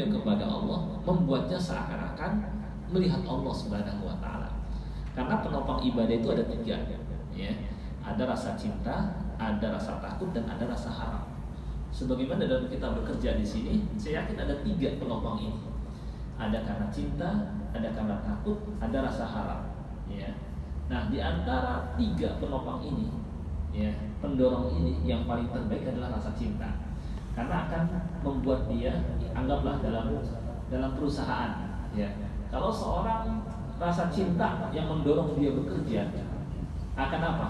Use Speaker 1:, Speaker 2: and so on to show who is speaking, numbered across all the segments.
Speaker 1: kepada Allah membuatnya seakan-akan melihat Allah Subhanahu wa taala. Karena penopang ibadah itu ada tiga, ya. Ada rasa cinta, ada rasa takut, dan ada rasa harap. Sebagaimana dalam kita bekerja di sini, saya yakin ada tiga penopang ini. Ada karena cinta, ada karena takut, ada rasa harap, ya. Nah, di antara tiga penopang ini, ya, pendorong ini yang paling terbaik adalah rasa cinta. Karena akan membuat dia, anggaplah dalam perusahaan, ya. Kalau seorang rasa cinta yang mendorong dia bekerja, akan apa?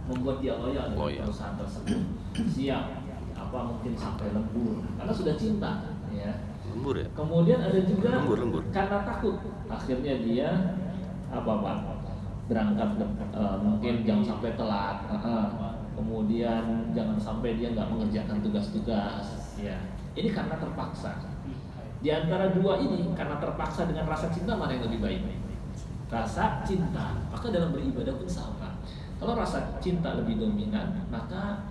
Speaker 1: Membuat dia loyal dengan perusahaan tersebut, siap mungkin sampai lembur, karena sudah cinta, ya.
Speaker 2: Lembur ya.
Speaker 1: Kemudian ada juga
Speaker 2: lembur.
Speaker 1: Karena takut, akhirnya dia berangkat mungkin jangan sampai telat, kemudian jangan sampai dia nggak mengerjakan tugas-tugas, ya. Ini karena terpaksa. Di antara dua ini, karena terpaksa dengan rasa cinta, mana yang lebih baik? Rasa cinta. Maka dalam beribadah pun sama. Kalau rasa cinta lebih dominan, maka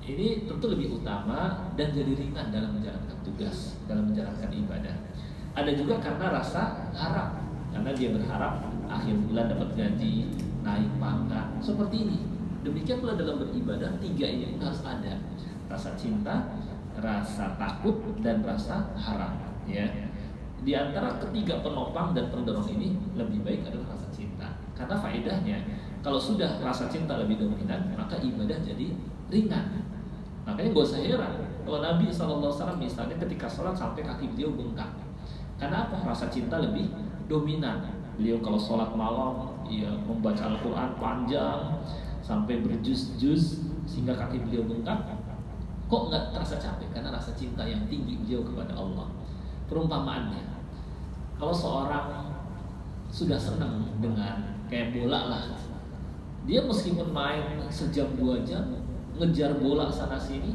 Speaker 1: ini tentu lebih utama dan jadi ringan dalam menjalankan tugas, dalam menjalankan ibadah. Ada juga karena rasa harap, karena dia berharap akhir bulan dapat gaji, naik pangkat, seperti ini. Demikian pula dalam beribadah, tiga ini harus ada: rasa cinta, rasa takut, dan rasa harap, ya. Di antara ketiga penopang dan pendorong ini, lebih baik adalah rasa cinta. Karena faedahnya, kalau sudah rasa cinta lebih dominan, maka ibadah jadi ringan. Makanya gak usah heran kalau Nabi SAW misalnya ketika sholat sampai kaki beliau bengkak. Karena apa? Rasa cinta lebih dominan. Beliau kalau sholat malam, ya, membaca Al-Quran panjang sampai berjuz-juz sehingga kaki beliau bengkak. Kok nggak terasa capek? Karena rasa cinta yang tinggi beliau kepada Allah. Perumpamaannya, kalau seorang sudah senang dengan kayak bola lah, dia meskipun main sejam 2 jam ngejar bola sana sini,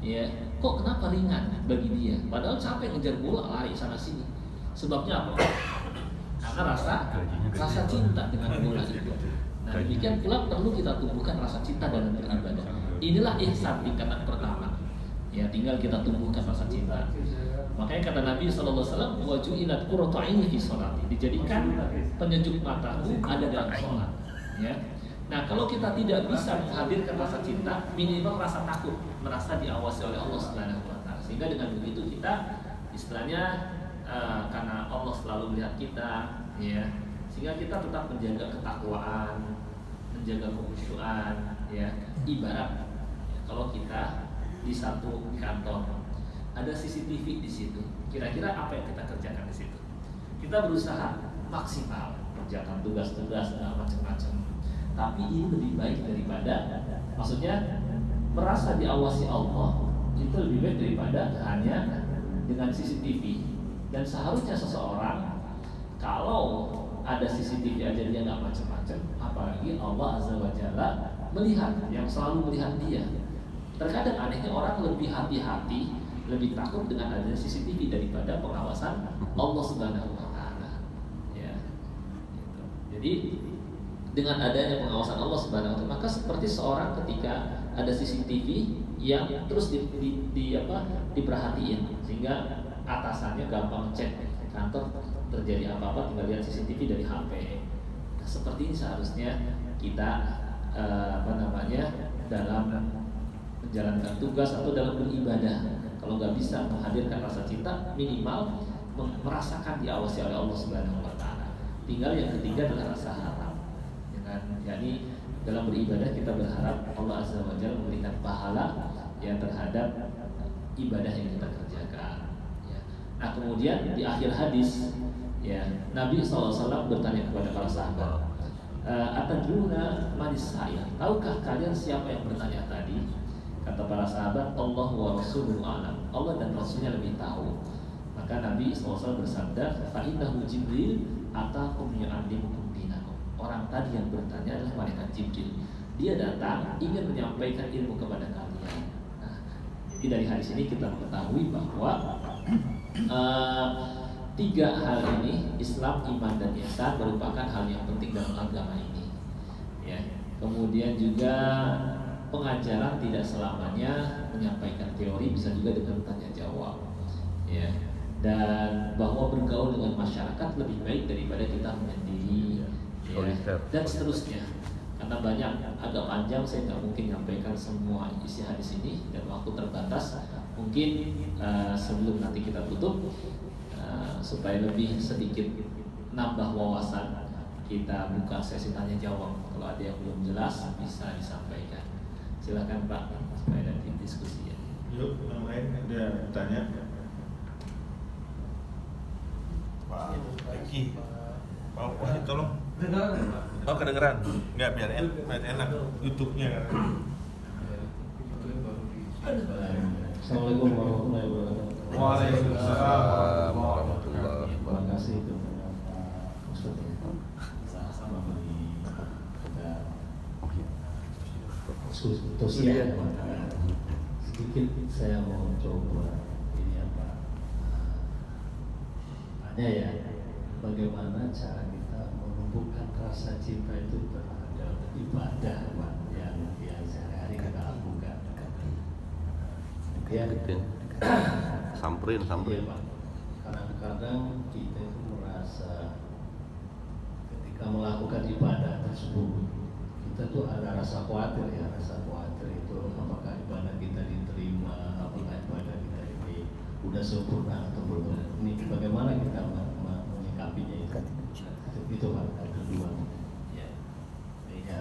Speaker 1: ya, kok kenapa ringan bagi dia? Padahal capek ngejar bola, lari sana sini. Sebabnya apa? Karena rasa cinta dengan bola itu. Nah, demikian pula perlu kita tumbuhkan rasa cinta dalam beribadah. Inilah ihsan tingkatan pertama. Ya, tinggal kita tumbuhkan rasa cinta. Makanya kata Nabi SAW, waju'ilat qurratu 'aini fi sholati, dijadikan penyejuk mataku ada dalam sholat, ya. Nah, kalau kita tidak bisa menghadirkan rasa cinta, minimal rasa takut, merasa diawasi oleh Allah Subhanahu wa taala. Sehingga dengan begitu kita istilahnya karena Allah selalu melihat kita, ya, sehingga kita tetap menjaga ketakwaan, menjaga kekhusyuan, ya. Ibarat kalau kita di satu kantor ada CCTV di situ, kira-kira apa yang kita kerjakan di situ? Kita berusaha maksimal mengerjakan tugas-tugas macam-macam. Tapi ini lebih baik daripada, maksudnya merasa diawasi Allah itu lebih baik daripada hanya dengan CCTV. Dan seharusnya seseorang kalau ada CCTV aja dia nggak macam-macam, apalagi Allah Azza wa Jalla melihat, yang selalu melihat dia. Terkadang anehnya orang lebih hati-hati, lebih takut dengan adanya CCTV daripada pengawasan Allah Subhanahu wa taala. Ya. Gitu. Jadi dengan adanya pengawasan Allah Subhanahu wa taala, maka seperti seorang ketika ada CCTV yang terus diperhatiin, sehingga atasannya gampang cek kantor terjadi apa-apa tinggal lihat CCTV dari HP. Nah, seperti ini seharusnya kita dalam menjalankan tugas atau dalam beribadah. Kalau nggak bisa menghadirkan rasa cinta, minimal merasakan diawasi oleh Allah Subhanahu wa taala. Tinggal yang ketiga adalah rasa harap. Jadi dalam beribadah kita berharap Allah Azza wa Jalla memberikan pahala yang terhadap ibadah yang kita kerjakan, ya. Nah, kemudian di akhir hadis, ya, Nabi SAW bertanya kepada para sahabat, atadruna manis sa'il, tahukah kalian siapa yang bertanya tadi? Kata para sahabat, Allah wa rasuluhu a'lam, Allah dan Rasulnya lebih tahu. Maka Nabi SAW bersabda, fa innahu Jibril atakum yu'allimukum dinakum. Orang tadi yang bertanya adalah malaikat Jibril. Dia datang ingin menyampaikan ilmu kepada kalian. Nah, jadi dari hadis ini kita mengetahui bahwa tiga hal ini, Islam, iman, dan ihsan, merupakan hal yang penting dalam agama ini, ya. Kemudian juga pengajaran tidak selamanya menyampaikan teori, bisa juga dengan tanya jawab, ya. dan bahwa bergaul dengan masyarakat lebih baik daripada kita menyendiri, ya, dan seterusnya. Karena banyak, agak panjang, saya nggak mungkin nyampaikan semua isi hadis ini dan waktu terbatas. Mungkin sebelum nanti kita tutup, supaya lebih sedikit nambah wawasan, kita buka sesi tanya jawab. Kalau ada yang belum jelas bisa disampaikan. Silakan Pak, supaya nanti diskusi ya.
Speaker 2: Yuk, yang lain ada tanya? Pak Eki, Pak Wahid tolong. Oh kedengeran? Enggak, biar enak YouTube-nya kan.
Speaker 1: Assalamualaikum warahmatullahi wabarakatuh.
Speaker 2: Waalaikumsalam
Speaker 3: warahmatullahi wabarakatuh.
Speaker 1: Terima kasih kepada Pak Ustadz sama bagi kita sosial. Sedikit saya mau coba ini apa? Tanya ya, bagaimana cara kita menumbuhkan rasa cinta itu terhadap ibadah Pak, yang sehari-hari kita lakukan. Kemudian
Speaker 3: Samperin.
Speaker 1: iya, Pak. Kadang-kadang kita itu merasa ketika melakukan ibadah tersebut, kita tuh ada rasa khawatir ya, rasa khawatir itu apakah ibadah kita diterima, apakah ibadah kita ini udah sempurna atau belum. Ini bagaimana kita menyikapinya itu? Itu Pak, yang kedua. Ya. Iya.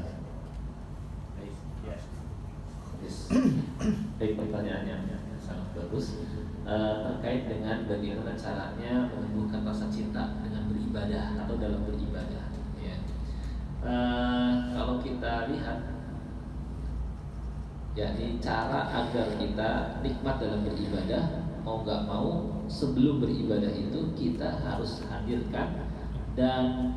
Speaker 1: Baik, pertanyaannya sangat bagus. Terkait dengan bagaimana caranya menumbuhkan rasa cinta dengan beribadah atau dalam beribadah. Ya. Kalau kita lihat, yakni cara agar kita nikmat dalam beribadah, mau nggak mau sebelum beribadah itu kita harus hadirkan dan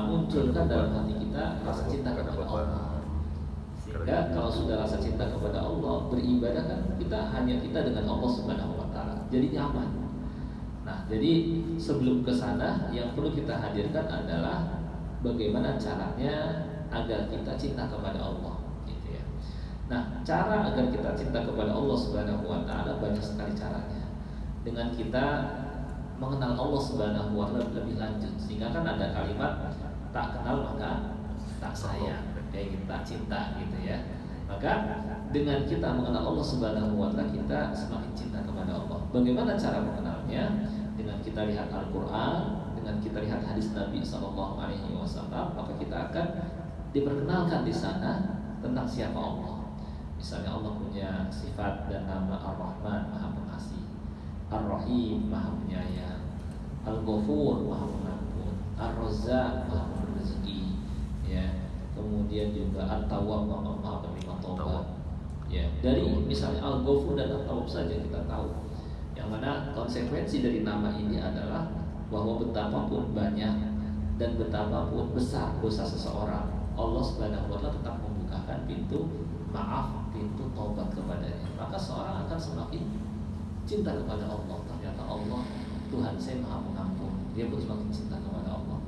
Speaker 1: munculkan dalam hati kita rasa cinta kepada Allah. Sehingga kalau sudah rasa cinta kepada Allah, beribadah kan hanya kita dengan Allah Subhanahu wa taala. Jadi nyaman. Nah, jadi sebelum ke sana yang perlu kita hadirkan adalah bagaimana caranya agar kita cinta kepada Allah, gitu ya. Nah, cara agar kita cinta kepada Allah Subhanahu wa taala banyak sekali caranya. Dengan kita mengenal Allah Subhanahu wa taala lebih lanjut, sehingga kan ada kalimat tak kenal maka tak sayang, kayak kita cinta gitu ya. Maka dengan kita mengenal Allah Subhanahu wa taala, kita semakin cinta kepada Allah. Bagaimana cara mengenalnya? Dengan kita lihat Al-Qur'an, dengan kita lihat hadis Nabi sallallahu alaihi wasallam, maka kita akan diperkenalkan di sana tentang siapa Allah. Misalnya Allah punya sifat dan nama Ar-Rahman, Maha Pengasih, Ar-Rahim, Maha Penyayang, Al-Ghafur, Maha Pengampun, Ar-Razzaq, Maha Memberi rezeki, ya. Kemudian juga At-Tawwab, Maha Penerima Taubat. Ya, dari misalnya Al-Ghafur dan At-Tawwab saja kita tahu. Yang mana konsekuensi dari nama ini adalah bahwa betapapun banyak dan betapapun besar dosa seseorang, Allah Subhanahu wa taala tetap membukakan pintu maaf, pintu taubat kepadanya. Maka seorang akan semakin cinta kepada Allah. Ternyata Allah Tuhan saya Maha Pengampun. Dia pun semakin cinta kepada Allah.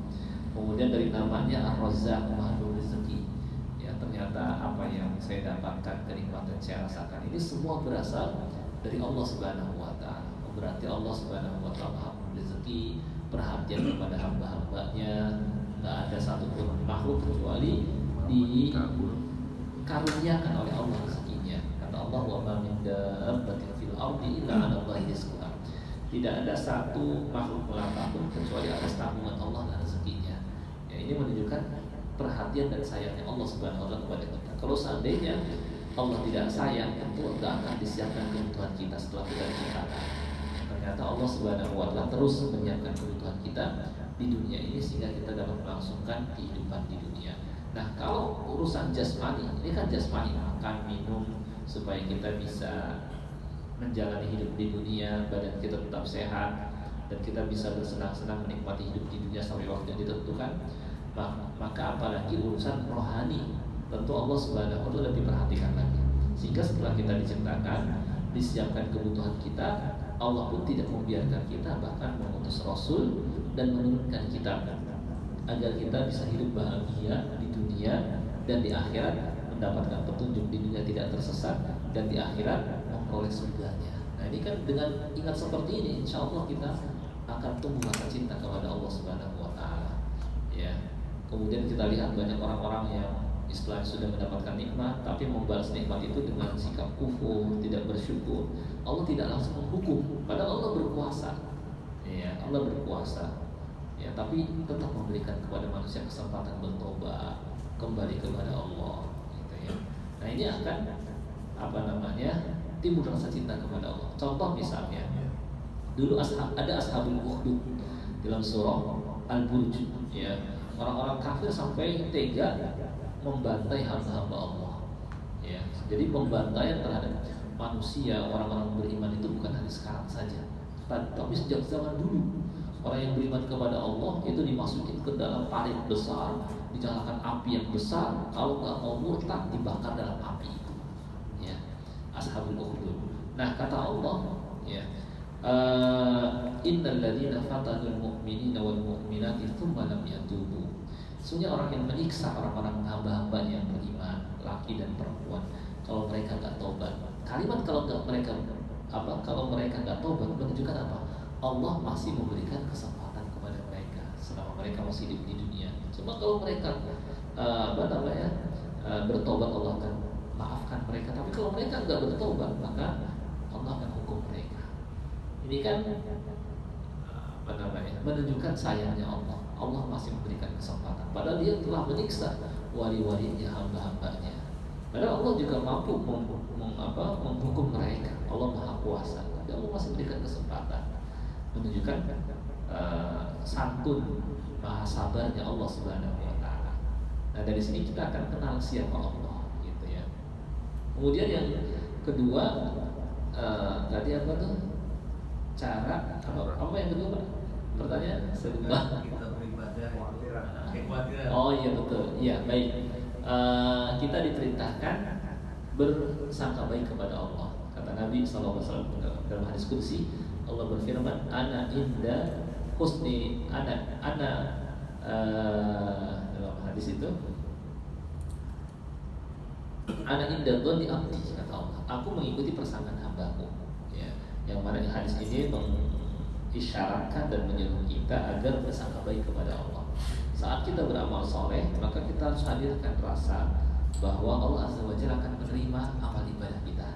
Speaker 1: Kemudian dari namanya Ar-Razzaq, Maha Memberi rezeki. Ya, ternyata apa yang saya dapatkan, kenikmatan saya rasakan ini semua berasal dari Allah Subhanahu wa taala. Berarti Allah Subhanahu wa taala Maha Memberi rezeki, perhatian kepada hamba-hambanya. Enggak ada satupun makhluk kecuali dikaruniakan oleh Allah rezekinya. Kata Allah, "Wa ma min dabbatin fil ardi illa 'ala Allahi rizquha." Tidak ada satu makhluk melata pun kecuali atas tanggungan Allah dan rezekinya. Ya, ini menunjukkan perhatian dan sayangnya Allah Subhanahu wa taala kepada kita. Kalau seandainya Allah tidak sayang, tentu tidak akan disiapkan kebutuhan kita setelah kita diciptakan. Ternyata Allah Subhanahu wa taala terus menyiapkan kebutuhan kita di dunia ini sehingga kita dapat melangsungkan kehidupan di dunia. Nah, kalau urusan jasmani, ini kan jasmani, makan, minum supaya kita bisa menjalani hidup di dunia, badan kita tetap sehat dan kita bisa bersenang-senang menikmati hidup di dunia sampai waktu yang ditentukan. Maka apalagi urusan rohani, tentu Allah Subhanahu wa taala lebih perhatikan lagi. Sehingga setelah kita diciptakan, disiapkan kebutuhan kita, Allah pun tidak membiarkan kita, bahkan mengutus Rasul dan menurunkan kitab agar kita bisa hidup bahagia di dunia dan di akhirat, mendapatkan petunjuk di dunia tidak tersesat dan di akhirat memperoleh surganya. Nah ini kan dengan ingat seperti ini, insya Allah kita akan tumbuh rasa cinta kepada Allah Subhanahu Wa Taala. Ya. Kemudian kita lihat banyak orang-orang yang istilahnya sudah mendapatkan nikmat, tapi membalas nikmat itu dengan sikap kufur, tidak bersyukur. Allah tidak langsung menghukum, padahal Allah berkuasa. Ya, Allah berkuasa. Ya, tapi tetap memberikan kepada manusia kesempatan bertobat, kembali kepada Allah. Gitu ya. Nah ini akan timbul rasa cinta kepada Allah. Contoh misalnya, dulu ada ashabul ukhdud dalam surah Al-Burj, ya. Orang-orang kafir sampai tega membantai hamba-hamba Allah. Ya. Jadi pembantaian terhadap manusia, orang-orang beriman itu bukan hanya sekarang saja, tapi sejak zaman dulu. Orang yang beriman kepada Allah itu dimasukin ke dalam parit besar, dinyalakan api yang besar. Kalau nggak mau murtad, dibakar dalam api itu. Ya, ashabul ukhdud. Nah kata Allah, ya, innal ladzina fatanul mu'minina wal mu'minati tsumma lam yatubu. Sesungguhnya orang yang menyiksa orang-orang hamba-hamba yang beriman, laki dan perempuan, kalau mereka nggak tobat. Kalimat kalau mereka nggak tobat menunjukkan apa? Allah masih memberikan kesempatan kepada mereka selama mereka masih hidup di dunia. Cuma kalau mereka bertobat, Allah akan maafkan mereka. Tapi kalau mereka nggak bertobat, maka Allah akan hukum mereka. Ini kan menunjukkan sayangnya Allah. Allah masih memberikan kesempatan. Padahal Dia telah menyiksa wali-walinya, hamba-hambanya. Padahal Allah juga mampu menghukum mereka. Allah Maha Kuasa. Dan Allah masih memberikan kesempatan. Menunjukkan santun, maha sabarnya Allah Subhanahu Wa Taala. Nah dari sini kita akan kenal siapa Allah, gitu ya. Kemudian yang kedua, tadi apa tuh? Cara apa yang kedua Pak? Pertanyaan serupa.
Speaker 4: Kita beribadah, kekhawatiran.
Speaker 1: Oh iya betul, iya baik. Kita diperintahkan bersangka baik kepada Allah. Kata Nabi SAW dalam hadis qudsi, Allah berfirman, ana inda husni ana dalam hadis itu, ana inda dhonni abdi, kata Allah, aku mengikuti persangkaan hambaku. Ya, yang mana hadis ini mengisyaratkan dan menyuruh kita agar bersangka baik kepada Allah. Saat kita beramal soleh, maka kita harus hadirkan rasa bahwa Allah Azza wa Jalla akan menerima amal ibadah kita.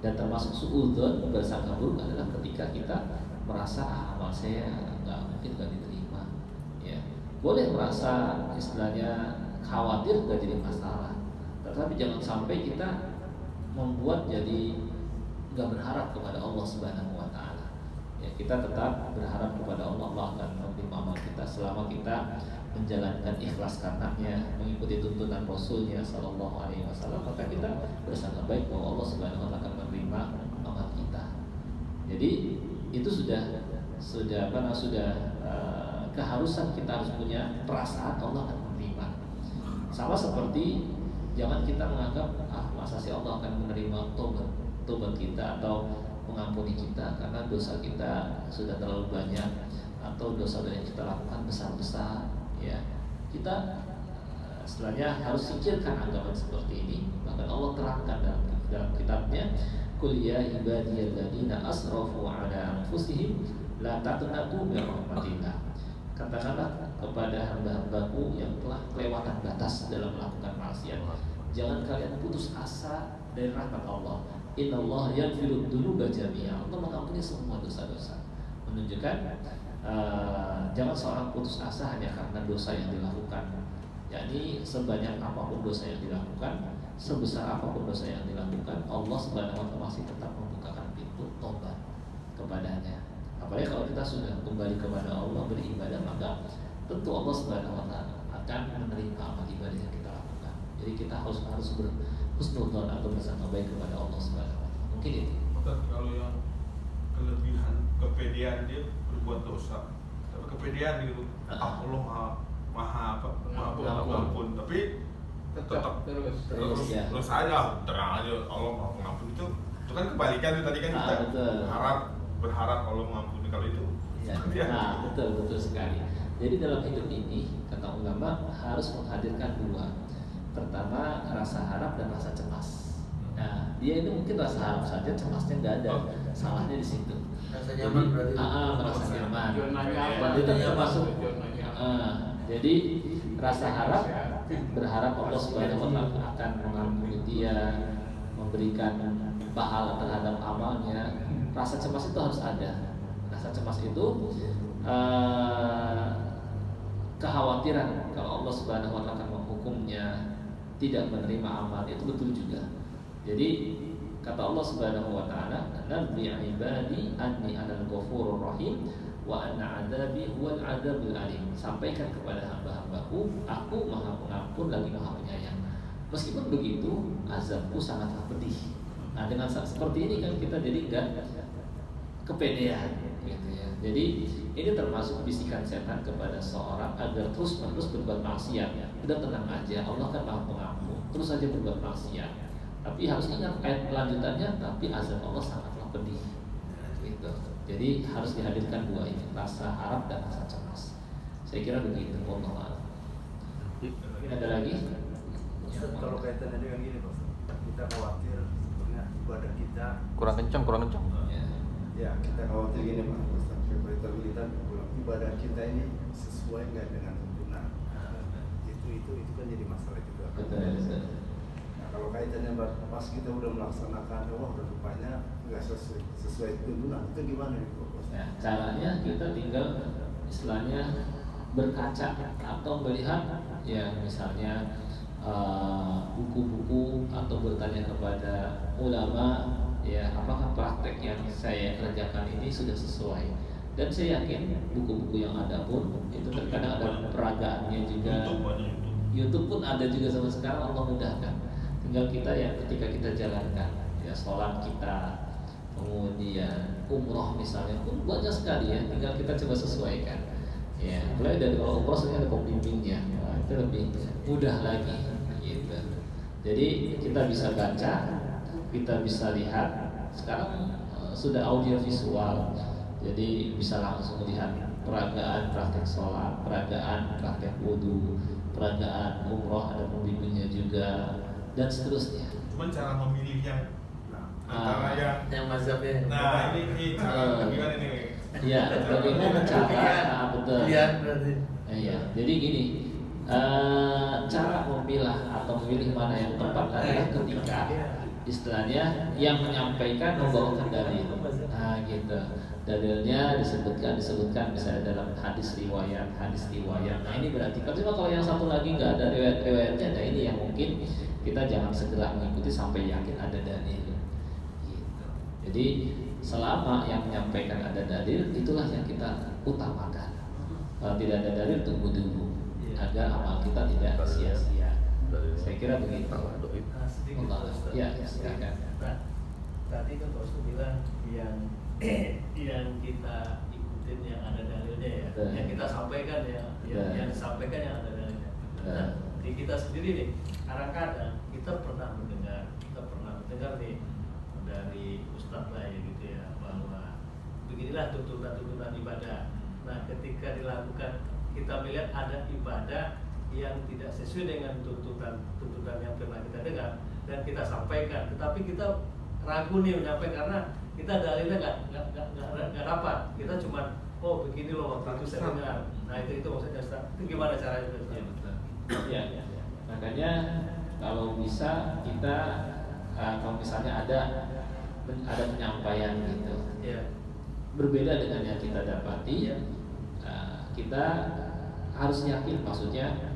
Speaker 1: Dan termasuk suudzon, bersangka buruk adalah ketika kita merasa amal saya mungkin nggak diterima. Ya, boleh merasa istilahnya khawatir nggak jadi masalah, tetapi jangan sampai kita membuat jadi nggak berharap kepada Allah Subhanahu Wa Taala. Ya, kita tetap berharap kepada Allah, Allah akan menerima amal kita selama kita menjalankan ikhlas karenanya, mengikuti tuntunan Rasulnya Sallallahu Alaihi Wasallam, maka kita bersangka baik bahwa Allah Subhanahu Wa Taala akan menerima amal kita. Jadi itu sudah keharusan kita harus punya perasaan Allah akan menerima. Sama seperti jangan kita menganggap masa sih Allah akan menerima tobat kita atau mengampuni kita karena dosa kita sudah terlalu banyak atau dosa yang kita lakukan besar-besar. Ya, kita setelahnya harus singkirkan anggapan seperti ini. Bahkan Allah terangkan dalam kitabnya, Qul ya ibadiyalladzina asrafu ala anfusihim la taqnatu min rahmatillah. Katakanlah kepada hamba-hambaku yang telah kelewatan batas dalam melakukan maksiat, jangan kalian putus asa dari rahmat Allah. Innallaha yaghfiru dzunuba jami'a. Allah mengampuni semua dosa-dosa. Menunjukkan jangan seorang putus asa hanya karena dosa yang dilakukan. Jadi sebanyak apapun dosa yang dilakukan, sebesar apapun dosa yang dilakukan, Allah Subhanahu Wa Taala masih tetap membukakan pintu tobat kepadanya. Apalagi kalau kita sudah kembali kepada Allah beribadah, maka tentu Allah Subhanahu Wa Taala akan menerima amal ibadah yang kita lakukan. Jadi kita harus berhusnudzon atau bersangka baik kepada Allah Subhanahu Wa Taala. Mungkin itu.
Speaker 2: Kalau yang kelebihan kepedean dia berbuat dosa, tapi kepedean gitu, Allah maha pengampun, tapi tetap terus aja terang aja Allah maha pengampun. Itu kan kebalikan tadi kan kita berharap Allah mengampuni. Kalau itu
Speaker 1: nah betul sekali. Jadi dalam hidup ini kata ulama harus menghadirkan dua. Pertama rasa harap dan rasa cemas. Nah, dia itu mungkin rasa harap saja, cemasnya nggak ada. Salahnya di situ.
Speaker 4: Rasa nyaman berarti.
Speaker 1: Merasa nyaman.
Speaker 5: Zona
Speaker 1: Itu
Speaker 5: nyaman.
Speaker 1: termasuk.
Speaker 5: Zona nyaman.
Speaker 1: Jadi rasa harap, berharap Allah Subhanahu wa taala akan mengampuni dia, memberikan pahala terhadap amalnya. Rasa cemas itu harus ada. Rasa cemas itu kekhawatiran kalau Allah Subhanahu wa taala akan menghukumnya, tidak menerima amal, itu betul juga. Jadi kata Allah Subhanahu wa taala, "Nabbi 'ibadi anni anal ghafurur rahim wa anna 'adzabi huwal 'adzabul alim." Sampaikan kepada hamba-hambaku, aku Maha Pengampun lagi Maha Penyayang. Meskipun begitu, azabku sangatlah pedih. Nah, dengan seperti ini kan kita jadi enggak kepedean gitu ya. Jadi ini termasuk bisikan setan kepada seorang agar terus-menerus berbuat maksiat. Udah tenang aja, Allah kan Maha Pengampun. Terus saja berbuat maksiat. Tapi harus ingat ayat lanjutannya, tapi azab Allah sangatlah pedih. Gitu. Jadi harus dihadirkan dua ini, rasa harap dan rasa cemas. Saya kira begitu. Wallahu a'lam. Ada lagi?
Speaker 6: Ustaz, kalau kaitannya dengan gini Pak, kita khawatir sebenarnya ibadah kita
Speaker 3: Kurang kencang.
Speaker 6: ya kita khawatir gini Pak, Ustaz, kita ibadah kita ini sesuai nggak dengan tuntunan. Itu kan jadi masalah juga.
Speaker 1: Betul.
Speaker 6: Nah, kalau kaitannya pas kita udah melaksanakan, wah udah rupanya nggak sesuai tuntunan, itu gimana nih Pak?
Speaker 1: Nah, caranya kita tinggal istilahnya berkaca atau melihat ya misalnya buku-buku atau bertanya kepada ulama ya apakah praktek yang saya kerjakan ini sudah sesuai. Dan saya yakin buku-buku yang ada pun itu terkadang ada peragaannya juga. YouTube pun ada juga sama sekarang, Allah mudahkan. Tinggal kita ya ketika kita jalankan ya sholat kita, kemudian umroh misalnya pun banyak sekali ya, tinggal kita coba sesuaikan. Ya, mulai dari kalau umroh sebenarnya ada pembimbingnya, nah, itu lebih mudah lagi. Gitu. Jadi kita bisa baca, kita bisa lihat. Sekarang sudah audio visual, jadi bisa langsung melihat peragaan praktek sholat, peragaan praktek wudhu, peragaan umroh ada pembimbingnya juga dan seterusnya.
Speaker 2: Cuman cara memilih yang antara
Speaker 4: yang mazhabnya.
Speaker 2: nah ini cara gimana nih?
Speaker 1: Iya, bagaimana cara? Betul.
Speaker 4: Pilihan berarti.
Speaker 1: Iya, jadi gini, cara memilah atau memilih mana yang tepat adalah ketika istilahnya yang menyampaikan membawakan dalil. Nah, gitu. Dalilnya disebutkan misalnya dalam hadis riwayat. Nah, ini berarti kalau yang satu lagi nggak ada riwayatnya, nah ini yang mungkin kita jangan segera mengikuti sampai yakin ada dalil. Gitu. Jadi selama yang menyampaikan ada dalil, itulah yang kita utamakan. Kalau tidak ada dalil, tunggu dulu agar amal kita tidak sia-sia. Saya kira begitu.
Speaker 4: Nah, sedikit
Speaker 1: Allah.
Speaker 4: Ustaz.
Speaker 1: Ya, silakan.
Speaker 4: Nah, tadi kan Pak Ustaz bilang yang kita ikutin yang ada dalilnya ya, yang kita sampaikan yang disampaikan yang ada dalilnya. Nah, di kita sendiri nih, kadang-kadang kita pernah mendengar nih dari Ustadz lah ya gitu ya, bahwa beginilah tuntunan ibadah. Nah, ketika dilakukan, kita melihat ada ibadah yang tidak sesuai dengan tuntutan yang pernah kita dengar dan kita sampaikan, tetapi kita ragu nih menyampaikan karena kita dalilnya nggak dapat. Kita cuma begini loh waktu itu saya dengar. Nah itu maksudnya Ustaz. Itu gimana caranya Ustaz?
Speaker 1: Ya, makanya kalau bisa kita kalau misalnya ada penyampaian gitu, berbeda dengan yang kita dapati, kita harus yakin maksudnya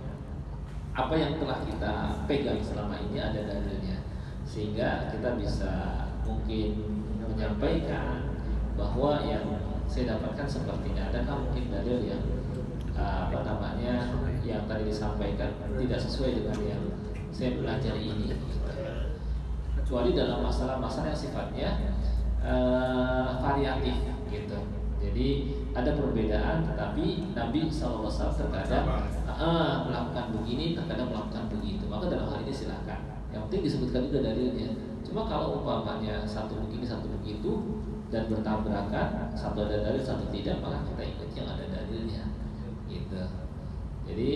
Speaker 1: apa yang telah kita pegang selama ini ada dalilnya, sehingga kita bisa mungkin menyampaikan bahwa yang saya dapatkan sepertinya, adakah mungkin dalil yang yang tadi disampaikan tidak sesuai dengan yang saya pelajari ini, kecuali dalam masalah-masalah yang sifatnya variatif gitu. Jadi ada perbedaan, tetapi Nabi SAW terkadang melakukan begini, terkadang melakukan begitu. Maka dalam hal ini silakan. Yang penting disebutkan juga dalilnya. Cuma kalau umpamanya satu begini, satu begitu dan bertabrakan, satu ada dalil, satu tidak, maka kita ikut yang ada dalilnya. Gitu. Jadi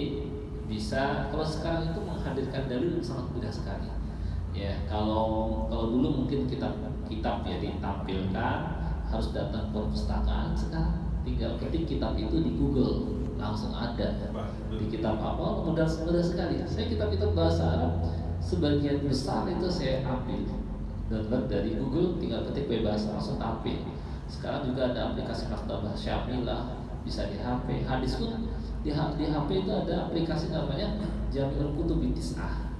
Speaker 1: bisa kalau sekarang itu menghadirkan dalil sangat mudah sekali. Ya, kalau dulu mungkin kitab ya ditampilkan, harus datang ke perpustakaan. Sekarang tinggal ketik kitab itu di Google, langsung ada di kitab apa, mudah sekali. Saya kitab-kitab bahasa Arab sebagian besar itu saya ambil download dari Google, tinggal ketik bebas langsung tampil. Sekarang juga ada aplikasi Maktabah Syamilah, bisa di HP. Hadis pun di HP itu ada aplikasi namanya Jami'ul Kutubi Tis'ah.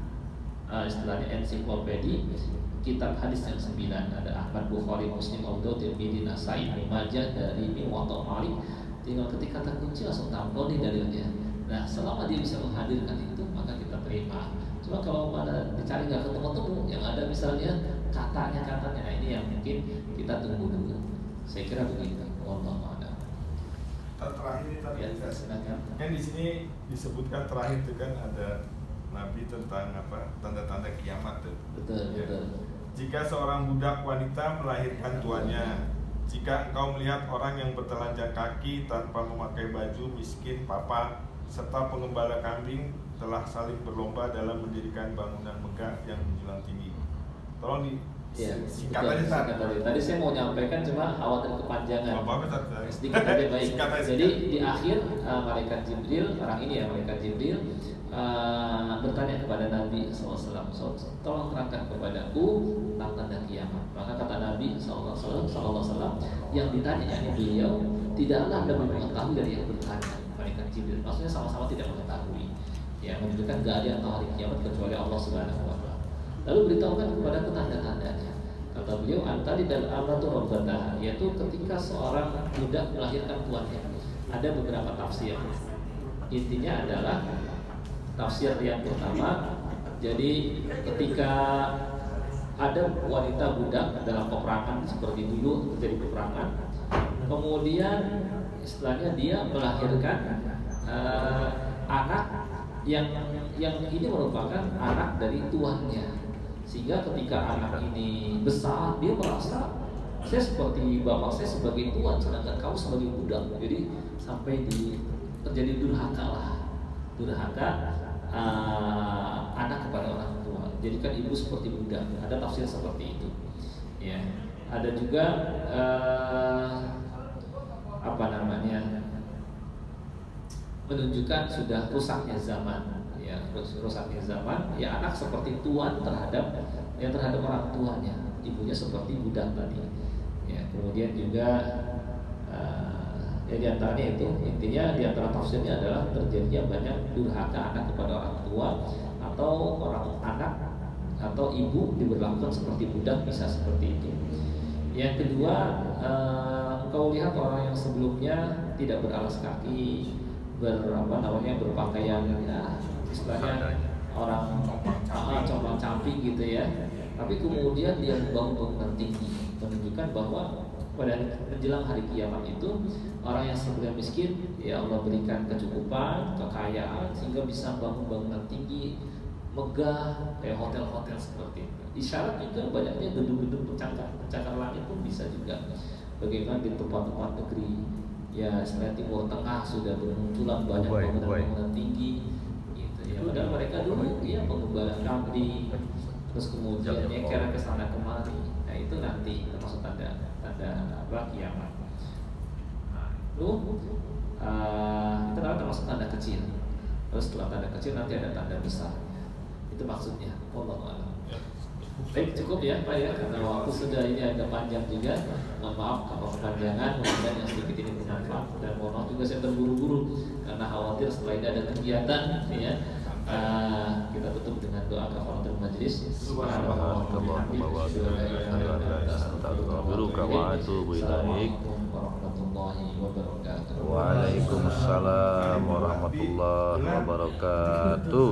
Speaker 1: Istilahnya ensiklopedi kitab hadis yang 9. Ada Ahmad, Bukhari, Muslim, Abu Daud, Tirmidzi, Nasai, Ibnu Majah, dari Muwatta Malik. Tinggal ketik kata kunci langsung tampil nih dalilnya. Nah, selama dia bisa menghadirkan itu, maka kita terima. Cuma kalau mana dicari nggak ketemu-temu, yang ada misalnya katanya, nah ini yang mungkin kita tunggu dulu. Saya kira begitu. Wallahu a'lam.
Speaker 2: Terakhir ini tadi
Speaker 1: Ya, silakan.
Speaker 2: kan di sini disebutkan terakhir itu kan ada Nabi tentang apa, tanda-tanda kiamat tuh.
Speaker 1: Betul,
Speaker 2: Ya.
Speaker 1: betul.
Speaker 2: Jika seorang budak wanita melahirkan tuannya, jika engkau melihat orang yang bertelanjang kaki tanpa memakai baju, miskin, papa, serta pengembala kambing telah saling berlomba dalam mendirikan bangunan megah yang menjulang tinggi. Tolong
Speaker 1: Ya,
Speaker 2: singkat
Speaker 1: betul,
Speaker 2: aja, Tad.
Speaker 1: singkat aja. Tadi saya mau nyampaikan cuma khawatir kepanjangan.
Speaker 2: Apa-apa, Tad.
Speaker 1: Sedikit aja baik.
Speaker 2: Singkat aja,
Speaker 1: Jadi
Speaker 2: singkat.
Speaker 1: di akhir malaikat Jibril, orang ini ya malaikat Jibril bertanya kepada Nabi SAW, tolong terangkan kepadaku tentang tanda kiamat. Maka kata Nabi SAW, yang ditanya yakni beliau tidaklah lebih mengetahui dari yang bertanya, malaikat Jibril. Maksudnya sama-sama tidak mengetahui. Ya, menunjukkan gak ada yang tahu hari kiamat kecuali Allah Subhanahu wa Ta'ala. Lalu beritahukan kepada tanda-tandanya. Kata beliau, antari dan amatu rabbataha, yaitu ketika seorang budak melahirkan tuannya. Ada beberapa tafsir. Intinya adalah tafsir yang pertama, jadi ketika ada wanita budak dalam peperangan seperti dulu terjadi peperangan, kemudian istilahnya dia melahirkan anak yang ini merupakan anak dari tuannya. Sehingga ketika anak ini besar, dia merasa saya seperti bapak saya sebagai tuan, sedangkan kamu sebagai budak. Jadi sampai terjadi durhaka anak kepada orang tua. Jadikan ibu seperti budak. Ada tafsir seperti itu. Ya, ada juga menunjukkan sudah rusaknya zaman. Ya, rusaknya zaman, ya anak seperti tuan terhadap orang tuanya, ibunya seperti budak tadi. Ya, kemudian juga ya diantaranya itu, intinya diantara tafsirnya adalah terjadinya banyak durhaka anak kepada orang tua, atau orang anak atau ibu diberlakukan seperti budak, bisa seperti itu. Yang kedua, engkau lihat orang yang sebelumnya tidak beralas kaki, berpakaian ya, istilahnya orang compang-camping gitu ya. Tapi kemudian dia membangun bangunan tinggi, menunjukkan bahwa pada menjelang hari kiamat itu orang yang sebelumnya miskin, ya Allah berikan kecukupan, kekayaan sehingga bisa bangun bangunan tinggi, megah, kayak hotel-hotel seperti itu. Isyarat juga banyaknya gedung-gedung pencakar langit pun bisa juga. Bagaimana di tempat-tempat negeri, ya selain Timur Tengah sudah bermunculan banyak bangunan-bangunan tinggi gitu ya. Padahal mereka dulu ya pengembala kambing, terus kemudian nyeker ke sana kemari. Nah itu nanti termasuk tanda kiamat. Nah itu adalah termasuk tanda kecil. Terus setelah tanda kecil nanti ada tanda besar. Itu maksudnya. Wallahu a'lam. Baik, cukup ya Pak ya, karena waktu sudah ini agak panjang juga. Mohon maaf kalau kepanjangan, mudah-mudahan yang sedikit ini bermanfaat. Dan mohon maaf juga saya terburu-buru karena khawatir setelah ini ada kegiatan ya. Kita tutup dengan doa kafaratul majlis.
Speaker 3: Subhanallahumma wa bihamdika wa atubu ilaik. Waalaikumsalam warahmatullahi wabarakatuh.